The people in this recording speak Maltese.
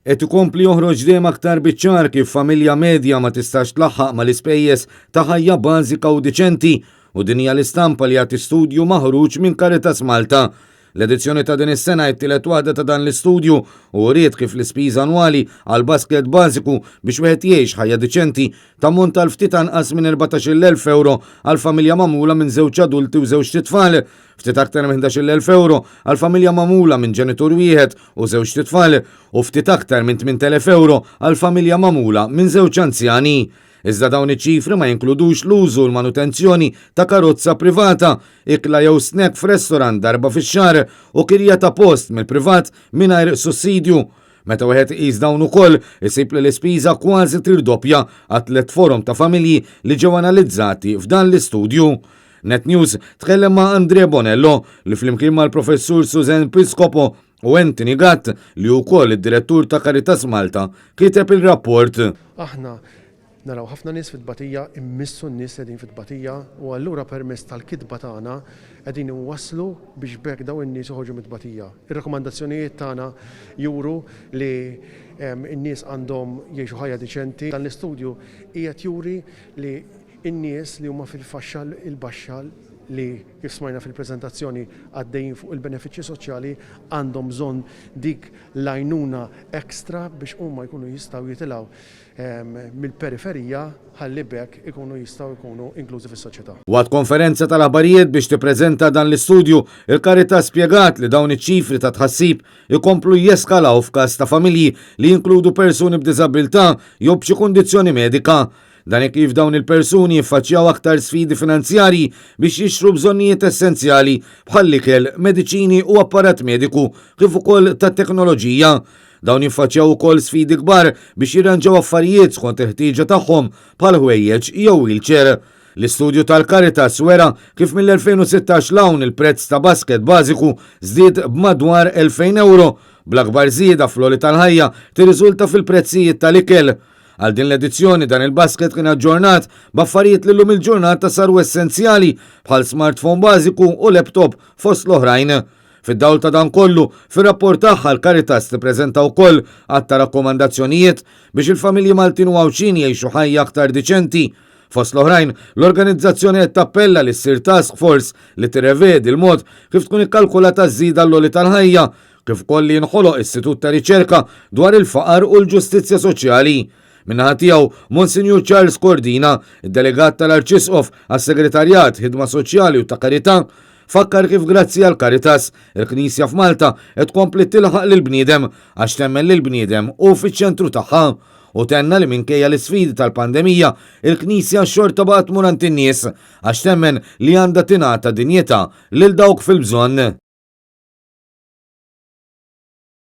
qed ikompli joħroġ dejjem aktar biċ-ċar kif familja medja ma tistax tlaħħaq mal-ispejjeż ta' ħajja bażika u diċenti u din hija l-istampa li għati studju maħruġ minn Caritas Malta. L-edizzjoni ta' din is-sena t-tielet waħda ta' dan l-istudju u wriet kif l-ispiża annwali għal basket bażiku biex wieħed jgħix ħajja diċenti tammont għal ftit anqas minn 14,000 euro għal familja magħmula minn żewġ adulti u żewġ titfal, ftit aktar minn 11,000 euro għal familja magħmula minn ġenitur wieħed u żewġ titfal u ftit aktar minn 8,000 euro għal familja magħmula minn żewġ anzjani. Iżda dawn iċ-ċifri ma jinkludux l-użu u l-manutenzjoni ta' karozza privata, ikla jew snack f'restorant darba fix-xahar u kirja ta' post mill-privat mingħajr sussidju. Meta wieħed iqis dawn ukoll isib li l-ispiża kważi tirdoppja għat tliet forom ta' familji li ġew analizzati f'dan l-istudju. Net News tkellem ma' Andre Bonello li flimkien mal-professur Susan Piscopo u Anthony Gatt li wkoll id-direttur ta' Caritas Malta kiteb il-rapport. Aħna naraw ħafna nies fit-tbatija, immissu n-nies qegħdin fit-tbatija u allura permezz tal-kitba tagħna qegħdin inwasslu biex bekk daw in-nies joħorġu mit-tbatija. Ir-rakkomandazzjonijiet tagħna juru li n-nies għandhom jgħixu ħajja diċenti. Dan l-istudju qiegħed juri li n-nies li huma fil-faxxa il-baxxa li kif smajna fil-preżentazzjoni għaddejjin fuq il-benefiċċji soċjali għandhom bżonn dik l-għajnuna ekstra biex huma jkunu jistgħu jitilgħu mill-periferija ħalli bekk ikunu jistgħu jkunu inklużi fis-soċjetà. Waqt konferenza tal-aħbarijiet biex tippreżenta dan l-istudju, il-Caritas spjegat li dawn iċ-ċifri ta' tħassib ikomplu jeskalaw f'każ ta' familji li jinkludu persuni b'diżabilità jew b'xi kundizzjoni medika. Dan kif dawn il-persuni jiffaċċjaw aktar sfidi finanzjarji biex jixtru bżonnijiet essenzjali bħal ikel, mediċini u apparat mediku kif ukoll tat-teknoloġija. Dawn jiffaċċjaw ukoll sfidi kbar biex jirranġaw affarijiet skont il-ħtieġa tagħhom bħal ħwejjeġ jew wheelchair. L-istudju tal-Caritas wera kif mill-2016 l-hawn il-prezz ta' basket bażiku żdied b'madwar 2,000 euro, bl-akbar żieda fl-għoli tal-ħajja tirriżulta fil-prezzijiet tal-ikel. Għal din l-edizzjoni dan il-basket kien aġġornat b'affarijiet li llum il-ġurnata saru essenzjali bħal smartphone bażiku u laptop fost l-oħrajn. Fid-dawl ta' dan kollu, fir-rapport tagħha l-Caritas tippreżenta wkoll għatta rakkomandazzjonijiet biex il-familji Maltin u Għawxin jgħixu ħajja aktar diċenti. Fost l-oħrajn, l-organizzazzjoni qed tappella li ssir task force li tirrevedi l-mod kif tkun ikkalkulata żieda l-għoli tal-ħajja, kif ukoll li jinħoloq istitut ta' riċerka dwar il-faqar u l-ġustizzja soċjali. Minnaħa tiegħu Monsinjur Charles Cordina, id-delegat tal-Arċisqof għas-Segretarjat Ħidma Soċjali u ta' Karità, fakkar kif grazzi għal Caritas il-Knisja f'Malta qed tkompli tilħaq lill-bniedem għax temmen lill-bniedem u fiċ-ċentru tagħha u tenna li minkejja l-isfidi tal-pandemija il-Knisja xorta baqgħet murant in-nies għax temmen li għandha tingħata dinjità lil dawk fil-bżonn.